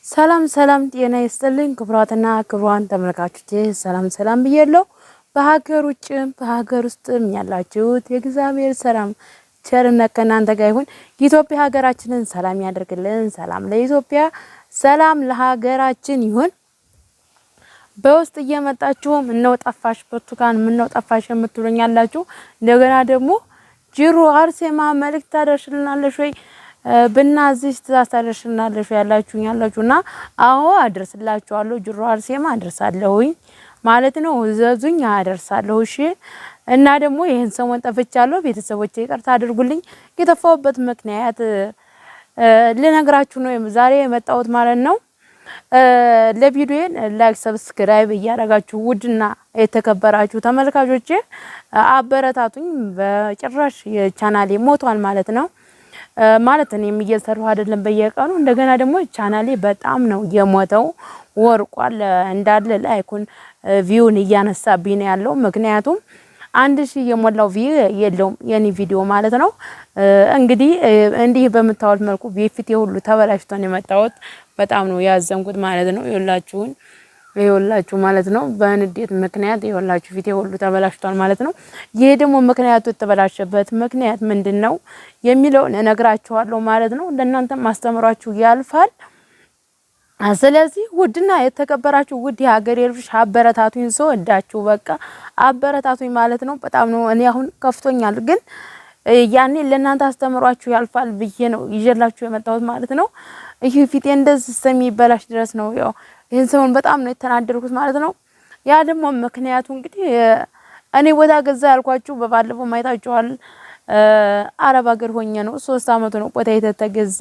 ሰላም ሰላም ጤና ይስጥልኝ ክብራትና ክብራን ተመልካቾቼ ሰላም ብያለሁ። በሀገር ውጭም በሀገር ውስጥም ያላችሁት የእግዚአብሔር ሰላም ቸርነት ከእናንተ ጋር ይሁን። ኢትዮጵያ ሀገራችንን ሰላም ያደርግልን። ሰላም ለኢትዮጵያ፣ ሰላም ለሀገራችን ይሁን። በውስጥ እየመጣችሁ ምነው ጠፋሽ ብርቱካን ምነው ጠፋሽ የምትሉኝ ያላችሁ፣ እንደገና ደግሞ ጅሩ አርሴማ መልእክት ታደርሽልናለሽ ወይ ብናዝሽ ታሳደርሽልናለሽ ያላችሁና አዎ አደርስላችኋለሁ። ጅሩ አርሴማ አደርሳለሁኝ ማለት ነው። እዘዙኝ አደርሳለሁ። እሺ። እና ደግሞ ይሄን ሰሞን ጠፍቻለሁ። ቤተሰቦቼ ይቅርታ አድርጉልኝ። የጠፋሁበት ምክንያት ልነግራችሁ ነው ዛሬ የመጣሁት ማለት ነው። ለቪዲዮን ላይክ ሰብስክራይብ እያደረጋችሁ ውድና የተከበራችሁ ተመልካቾቼ አበረታቱኝ። በጭራሽ የቻናሌ ሞቷል ማለት ነው። ማለት እኔም እየሰራሁ አይደለም በየቀኑ። እንደገና ደግሞ ቻናሌ በጣም ነው የሞተው፣ ወርቋል እንዳለ ላይኩን ቪውን እያነሳብኝ ነው ያለው። ምክንያቱም 1000 የሞላው ቪው የለውም የኔ ቪዲዮ ማለት ነው። እንግዲህ እንዲህ በመታወል መልኩ ቪፊት ሁሉ ተበላሽቶ ነው የመጣሁት። በጣም ነው ያዘንኩት ማለት ነው። ይኸውላችሁ ማለት ነው። በንዴት ምክንያት ይኸውላችሁ ፊቴ ሁሉ ተበላሽቷል ማለት ነው። ይሄ ደግሞ ምክንያቱ የተበላሸበት ምክንያት ምንድነው የሚለውን እነግራችኋለሁ ማለት ነው። ለእናንተም ማስተምራችሁ ያልፋል። ስለዚህ ውድና የተከበራችሁ ውድ የሀገሬ ልጆች አበረታቱኝ። ሰው እዳችሁ በቃ አበረታቱኝ ማለት ነው። በጣም ነው እኔ አሁን ከፍቶኛል፣ ግን ያኔ ለእናንተ አስተምሯችሁ ያልፋል ብዬ ነው ይዤላችሁ የመጣሁት ማለት ነው። ይሄ ፊቴ እንደዚህ እስከሚበላሽ ድረስ ነው ያው ይሄን ሰሞን በጣም ነው የተናደርኩት ማለት ነው። ያ ደግሞ ምክንያቱ እንግዲህ እኔ ወዳ ገዛ ያልኳችሁ በባለፈው ማይታችኋል። አረብ ሀገር ሆኜ ነው 3 አመት ነው ቦታ የተገዛ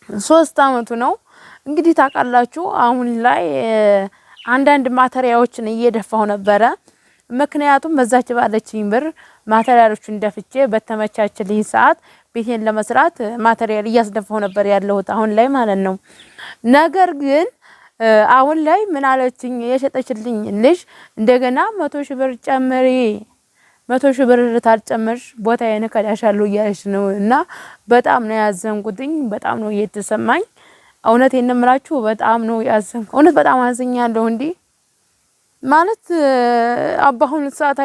3 አመቱ ነው እንግዲህ ታውቃላችሁ። አሁን ላይ አንዳንድ ማተሪያዎችን እየደፋው ነበረ። ምክንያቱም በዛች ባለችኝ ብር ማተሪያሎቹን ደፍቼ በተመቻችልኝ ሰዓት ቤቴን ለመስራት ማተሪያል እያስደፋው ነበር ያለሁት አሁን ላይ ማለት ነው። ነገር ግን አሁን ላይ ምን አለችኝ የሸጠችልኝ ልጅ እንደገና 100,000 ብር ጨምሪ፣ 100,000 ብር ታልጨምርሽ ቦታዬን ከዳሻለሁ እያለች ነው። እና በጣም ነው ያዘንኩትኝ፣ በጣም ነው የተሰማኝ። እውነቴን ነው የምላችሁ፣ በጣም ነው ያዘንኩት። እውነት በጣም አዝኛለሁ። እንዴ ማለት አባሁን ሰዓት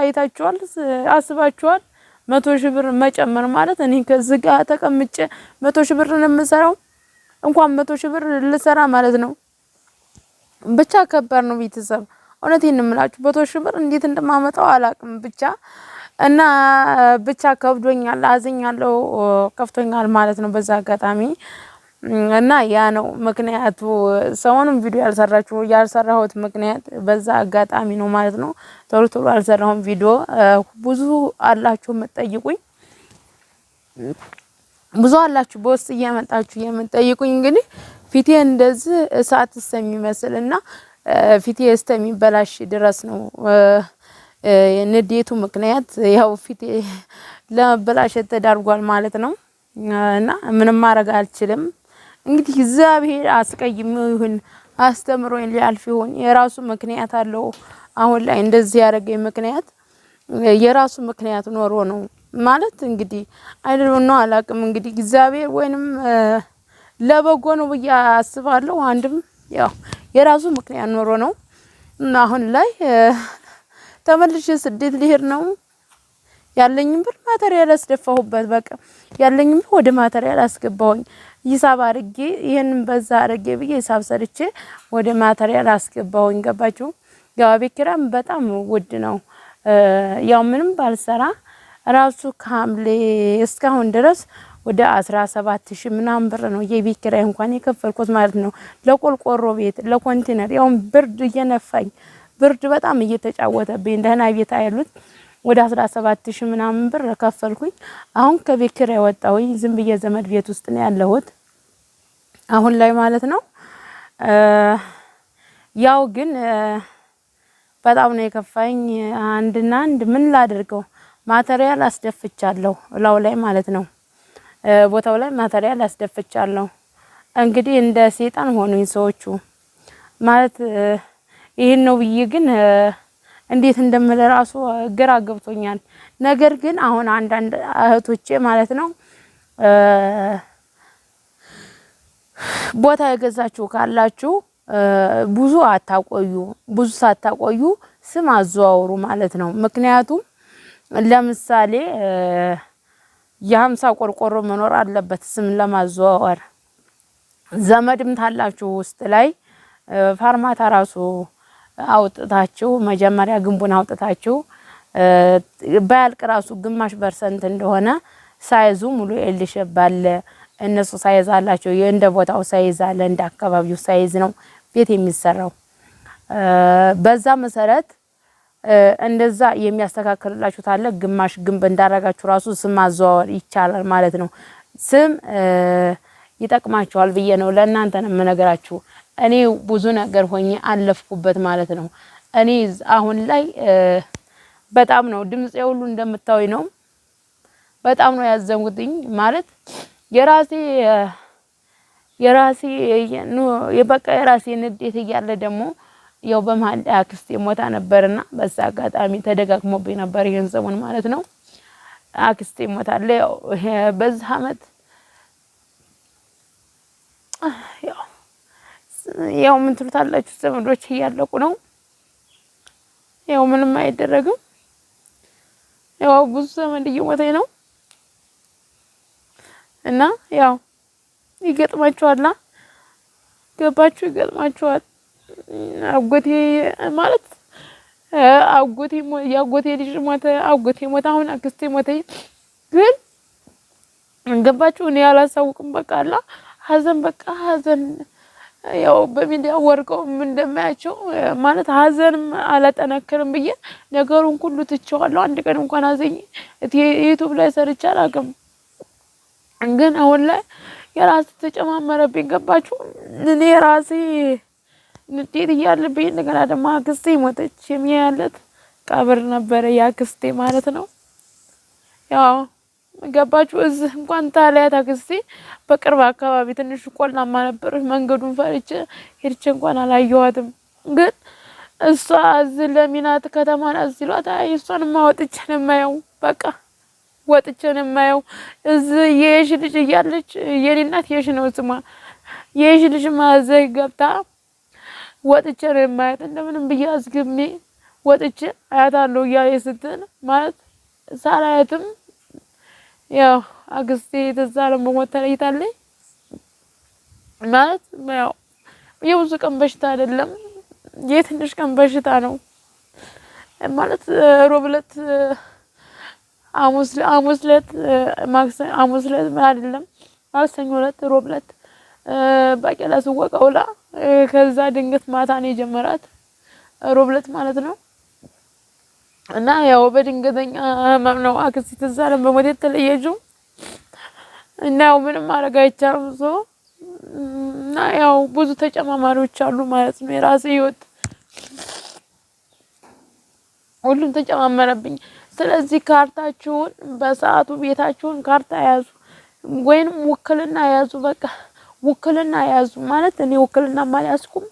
አይታችኋል፣ አስባችኋል? 100,000 ብር መጨመር ማለት እኔ ከዚህ ጋር ተቀምጬ 100,000 ብር ነው የምሰራው። እንኳን 100,000 ብር ልሰራ ማለት ነው። ብቻ ከባድ ነው ቤተሰብ። እውነቴን ነው የምላችሁ 100,000 ብር እንዴት እንደማመጣው አላቅም። እና ብቻ ከብዶኛል፣ አዝኛለሁ፣ ከፍቶኛል ማለት ነው በዛ አጋጣሚ። እና ያ ነው ምክንያቱ። ሰሞኑን ቪዲዮ ያልሰራሁት ምክንያት በዛ አጋጣሚ ነው ማለት ነው። ቶሎ አልሰራሁም ቪዲዮ። ብዙ አላችሁ የምትጠይቁኝ፣ ብዙ አላችሁ በውስጥ እየመጣችሁ የምትጠይቁኝ። እንግዲህ ፊቴ እንደዚህ እሳት እስከሚመስልና ፊቴ እስከሚበላሽ ድረስ ነው የንዴቱ ምክንያት። ያው ፊቴ ለመበላሸት ተዳርጓል ማለት ነው። እና ምንም ማድረግ አልችልም። እንግዲህ እግዚአብሔር አስቀይሜው ይሁን አስተምሮኝ ሊያልፍ ይሁን የራሱ ምክንያት አለው። አሁን ላይ እንደዚህ ያደረገኝ ምክንያት የራሱ ምክንያት ኖሮ ነው ማለት እንግዲህ አይደለም አላቅም። እንግዲህ እግዚአብሔር ወይንም ለበጎ ነው ብዬ አስባለሁ። አንድም ያው የራሱ ምክንያት ኖሮ ነው። እና አሁን ላይ ተመልሼ ስደት ልሄድ ነው። ያለኝም ብር ማተሪያል አስደፋሁበት። በቃ ያለኝም ወደ ማተሪያል አስገባሁኝ። ሂሳብ አድርጌ ይሄንን በዛ አድርጌ ብዬ ሂሳብ ሰርቼ ወደ ማተሪያል አስገባሁኝ። ገባችሁ? ያው ቤት ኪራይም በጣም ውድ ነው። ያው ምንም ባልሰራ ራሱ ከሐምሌ እስካሁን ድረስ ወደ 17,000 ምናምን ብር ነው የቤት ኪራይ እንኳን የከፈልኩት ማለት ነው። ለቆልቆሮ ቤት ለኮንቴነር ያው ብርድ እየነፋኝ ብርድ በጣም እየተጫወተብኝ ደህና ቤት አይሉት ወደ 17,000 ምናምን ብር ከፈልኩኝ። አሁን ከቤት ኪራይ ወጣሁኝ። ዝም ብዬ ዘመድ ቤት ውስጥ ነው ያለሁት አሁን ላይ ማለት ነው። ያው ግን በጣም ነው የከፋኝ። አንድ ምን ላድርገው ማተሪያል አስደፍቻለሁ ላው ላይ ማለት ነው። ቦታው ላይ ማተሪያል አስደፍቻለሁ። እንግዲህ እንደ ሰይጣን ሆኑኝ ሰዎቹ ማለት ይሄን ነው ብዬ ግን እንዴት እንደምለራሱ ግራ ገብቶኛል። ነገር ግን አሁን አንዳንድ እህቶቼ ማለት ነው ቦታ የገዛችሁ ካላችሁ ብዙ አታቆዩ፣ ብዙ ሳታቆዩ ስም አዘዋውሩ ማለት ነው። ምክንያቱም ለምሳሌ የ50 ቆርቆሮ መኖር አለበት ስም ለማዘዋወር። ዘመድም ታላችሁ ውስጥ ላይ ፋርማታ ራሱ አውጥታችሁ መጀመሪያ ግንቡን አውጥታችሁ ባያልቅ ራሱ ግማሽ % እንደሆነ ሳይዙ ሙሉ ኤልሸባለ እነሱ ሳይዝ አላቸው። የእንደ ቦታው ሳይዝ አለ፣ እንደ አካባቢው ሳይዝ ነው ቤት የሚሰራው። በዛ መሰረት እንደዛ የሚያስተካክልላችሁ ታለ ግማሽ ግንብ እንዳረጋችሁ ራሱ ስም ማዘዋወር ይቻላል ማለት ነው። ስም ይጠቅማችኋል ብዬ ነው ለእናንተ ነው የምነግራችሁ። እኔ ብዙ ነገር ሆኜ አለፍኩበት ማለት ነው። እኔ አሁን ላይ በጣም ነው ድምጽ ሁሉ እንደምታዩኝ ነው። በጣም ነው ያዘንኩትኝ ማለት የራሴ የበቃ የራሴ ንዴት እያለ ደግሞ ያው በመሃል አክስቴ ሞታ ነበርና በዛ አጋጣሚ ተደጋግሞብኝ ነበር ይሄን ሰሞን ማለት ነው። አክስቴ ሞታለ በዛ አመት ያው ምን ትሉታላችሁ ዘመዶች እያለቁ ነው። ያው ምንም አይደረግም። ያው ብዙ ዘመድ እየሞተኝ ነው እና ያው ይገጥማችኋል። ገባችሁ? ይገጥማችኋል። አጎቴ ማለት ያጎቴ ልጅ ሞተ፣ አጎቴ ሞተ፣ አሁን አክስቴ ሞተ። ግን ገባችሁ? እኔ ያላሳውቅም በቃ አላ ሀዘን በቃ ሀዘን ያው በሚዲያ ወርቀው እንደማያቸው ማለት ሀዘንም አላጠናከርም ብዬ ነገሩን ሁሉ ትቼዋለሁ። አንድ ቀን እንኳን አዘኝ ዩቲዩብ ላይ ሰርቼ አላውቅም። ግን አሁን ላይ የራስ ተጨማመረብኝ። ገባችሁ? እኔ ራሴ ንዴት እያለብኝ እንደገና ደግሞ አክስቴ ሞተች። የሚያለት ቀብር ነበረ ያክስቴ ማለት ነው። ያው ገባችሁ? እዚህ እንኳን ታላያት አክስቴ በቅርብ አካባቢ ትንሽ ቆላማ ነበር። መንገዱን ፈርቼ ሄድቼ እንኳን አላየኋትም። ግን እሷ እዚህ ለሚናት ከተማ ናት ሲሏት አይ እሷንማ ወጥቼ ነው የማየው፣ በቃ ወጥቼ ነው የማየው። እዚህ የሽ ልጅ እያለች የኔ እናት የሽ ነው ስሟ። የሽ ልጅ ማዘይ ገብታ ወጥቼ ነው የማያት። እንደምንም ብዬ አስገሜ ወጥቼ አያታለሁ እያለች ስትል ማለት ሳላያትም ያው አክስቴ ተዛለም በሞት ተለይታለች ማለት ያው የብዙ ቀን በሽታ አይደለም፣ የትንሽ ቀን በሽታ ነው ማለት ሮብ ዕለት ሐሙስ ዕለት አይደለም ማክሰኞ ዕለት ሮብ ዕለት ባቄላ ስወቀውላ ከዛ ድንገት ማታ ነው የጀመራት ሮብ ዕለት ማለት ነው። እና ያው በድንገተኛ ህመም ነው አክስቴ ተዛለም በሞት የተለየችው። እና ያው ምንም ማድረግ አይቻልም። እና ያው ብዙ ተጨማማሪዎች አሉ ማለት ነው። የራሴ ህይወት ሁሉም ተጨማመረብኝ። ስለዚህ ካርታችሁን በሰዓቱ ቤታችሁን ካርታ ያዙ ወይንም ውክልና ያዙ። በቃ ውክልና ያዙ ማለት እኔ ውክልና ማልያዝኩም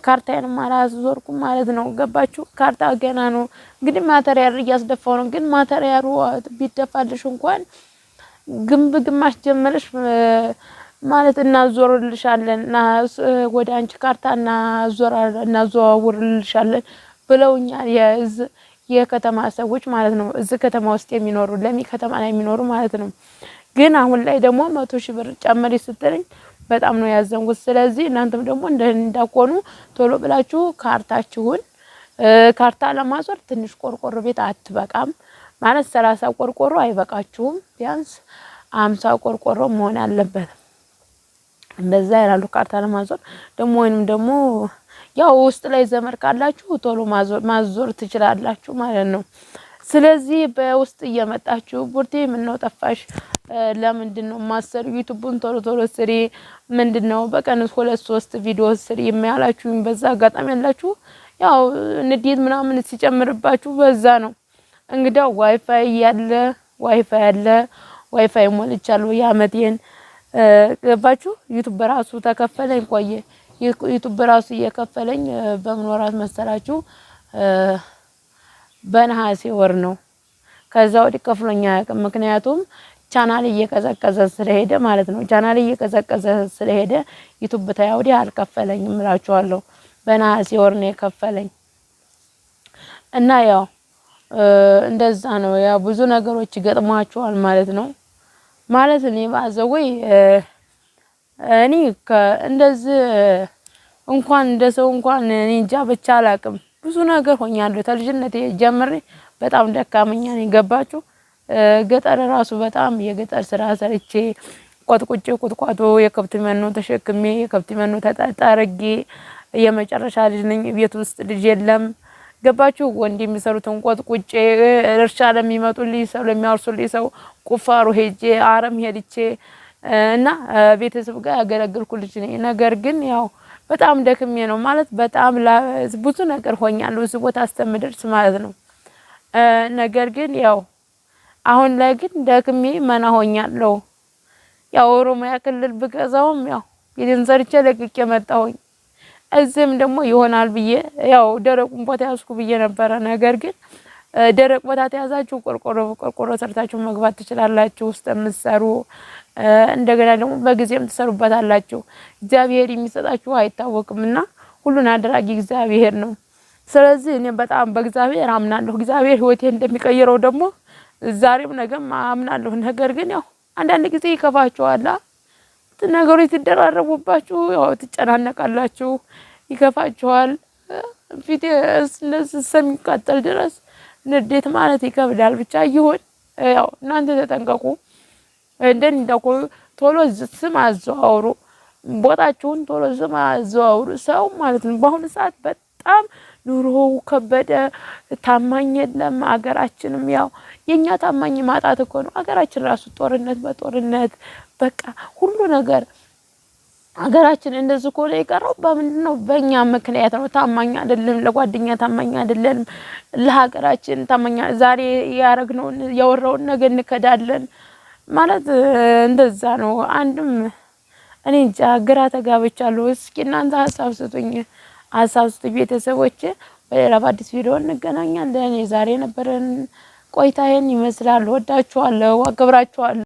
ካርታዬንም አላዞርኩም ማለት ነው። ገባችሁ? ካርታ ገና ነው እንግዲህ ማተሪያል እያስደፋው ነው። ግን ማተሪያሉ ቢደፋልሽ እንኳን ግንብ ግማሽ ጀመረሽ ማለት እናዞርልሻለን እና ወደ አንቺ ካርታ እናዘዋውርልሻለን ብለውኛል የከተማ ሰዎች ማለት ነው። እዚህ ከተማ ውስጥ የሚኖሩ ለሚ ከተማ ላይ የሚኖሩ ማለት ነው። ግን አሁን ላይ ደግሞ 100,000 ብር ጨመሪ ስትልኝ በጣም ነው ያዘንኩት። ስለዚህ እናንተም ደግሞ እንዳቆኑ ቶሎ ብላችሁ ካርታችሁን ካርታ ለማዞር ትንሽ ቆርቆሮ ቤት አትበቃም ማለት 30 ቆርቆሮ አይበቃችሁም። ቢያንስ 50 ቆርቆሮ መሆን አለበት። እንደዛ ያላሉ ካርታ ለማዞር ደግሞ ወይንም ደግሞ ያው ውስጥ ላይ ዘመር ካላችሁ ቶሎ ማዞር ትችላላችሁ ማለት ነው። ስለዚህ በውስጥ እየመጣችሁ ቡርቴ ምን ነው ጠፋሽ? ለምንድነው ማሰሩ? ዩቲዩብን ቶሎ ስሪ። ምንድነው በቀን 2-3 ቪዲዮ ስሪ የሚያላችሁኝ በዛ አጋጣሚ ያላችሁ ያው ንዴት ምናምን ሲጨምርባችሁ በዛ ነው። እንግዲህ ዋይፋይ ያለ ዋይፋይ ሞልቻለሁ ያመቴን ገባችሁ? ዩቲዩብ በራሱ ተከፈለኝ ቆየ። ዩቲዩብ በራሱ እየከፈለኝ በመኖራት መሰላችሁ በነሐሴ ወር ነው። ከዛ ወዲህ ከፍሎኛ ምክንያቱም ቻናል እየቀዘቀዘ ስለሄደ ማለት ነው። ቻናል እየቀዘቀዘ ስለሄደ ዩቲዩብ ታያውዲ አልከፈለኝም እላችኋለሁ። በነሐሴ ወር ነው የከፈለኝ እና ያው እንደዛ ነው። ያው ብዙ ነገሮች ይገጥሟቸዋል ማለት ነው። ማለት እኔ ባዘወይ እኔ እንደዚህ እንኳን እንደሰው እንኳን እኔ እንጃ ብቻ አላቅም ብዙ ነገር ሆኛለሁ። ተልጅነቴ ጀምሬ በጣም ደካመኛ ነኝ። ገባችሁ? ገጠር ራሱ በጣም የገጠር ስራ ሰርቼ ቆጥቁጬ ቁጥቋጦ የከብት መኖ ተሸክሜ የከብት መኖ ተጣጣረጌ የመጨረሻ ልጅ ነኝ። ቤት ውስጥ ልጅ የለም። ገባችሁ? ወንድ የሚሰሩትን ቆጥቁጬ እርሻ ለሚመጡልኝ ሰው ለሚያርሱልኝ ሰው ቁፋሮ ሄጄ አረም ሄድቼ እና ቤተሰብ ጋር ያገለግልኩ ልጅ ነኝ። ነገር ግን ያው በጣም ደክሜ ነው ማለት በጣም ብዙ ነገር ሆኛለሁ እዚህ ቦታ አስተምደርስ ማለት ነው። ነገር ግን ያው አሁን ላይ ግን ደክሜ መና ሆኛለሁ። ያው ኦሮሚያ ክልል ብገዛውም ያው ቤቴን ሰርቼ ለቅቄ መጣሁኝ። እዚህም ደግሞ ይሆናል ብዬ ያው ደረቁን ቦታ ያዝኩ ብዬ ነበረ። ነገር ግን ደረቅ ቦታ ተያዛችሁ ቆርቆሮ ሰርታችሁ መግባት ትችላላችሁ ውስጥ የምትሰሩ እንደገና ደግሞ በጊዜም ትሰሩበታላችሁ። እግዚአብሔር የሚሰጣችሁ አይታወቅምና ሁሉን አድራጊ እግዚአብሔር ነው። ስለዚህ እኔ በጣም በእግዚአብሔር አምናለሁ። እግዚአብሔር ህይወቴን እንደሚቀይረው ደግሞ ዛሬም ነገም አምናለሁ። ነገር ግን ያው አንዳንድ ጊዜ ይከፋችኋል። ነገሮች ትደራረቡባችሁ ያው ትጨናነቃላችሁ፣ ይከፋችኋል። ፊቴ እንደዚህ እስከሚቃጠል ድረስ ንዴት ማለት ይከብዳል። ብቻ ይሁን ያው እናንተ ተጠንቀቁ። እንደንደቆ ቶሎ ስም አዘዋውሩ፣ ቦታችሁን ቶሎ ስም አዘዋውሩ። ሰው ማለት ነው በአሁኑ ሰዓት በጣም ኑሮው ከበደ፣ ታማኝ የለም። አገራችንም ያው የኛ ታማኝ ማጣት እኮ ነው። አገራችን ራሱ ጦርነት በጦርነት በቃ ሁሉ ነገር አገራችን እንደዚህ እኮ ላይ ቀረው በምንድነው? በእኛ ምክንያት ነው። ታማኝ አይደለም፣ ለጓደኛ ታማኝ አይደለም፣ ለሀገራችን ታማኝ ዛሬ ያረግነውን ያወራውን ነገ እንከዳለን ማለት እንደዛ ነው። አንድም እኔ እንጃ ግራ ተጋብቻለሁ። እስኪ እናንተ ሀሳብ ስጡኝ፣ ሀሳብ ስጡኝ ቤተሰቦቼ። በሌላ በአዲስ ቪዲዮ እንገናኛለን። የዛሬ ነበረን ቆይታ ይሄን ይመስላል። ወዳችኋለሁ፣ አከብራችኋለሁ።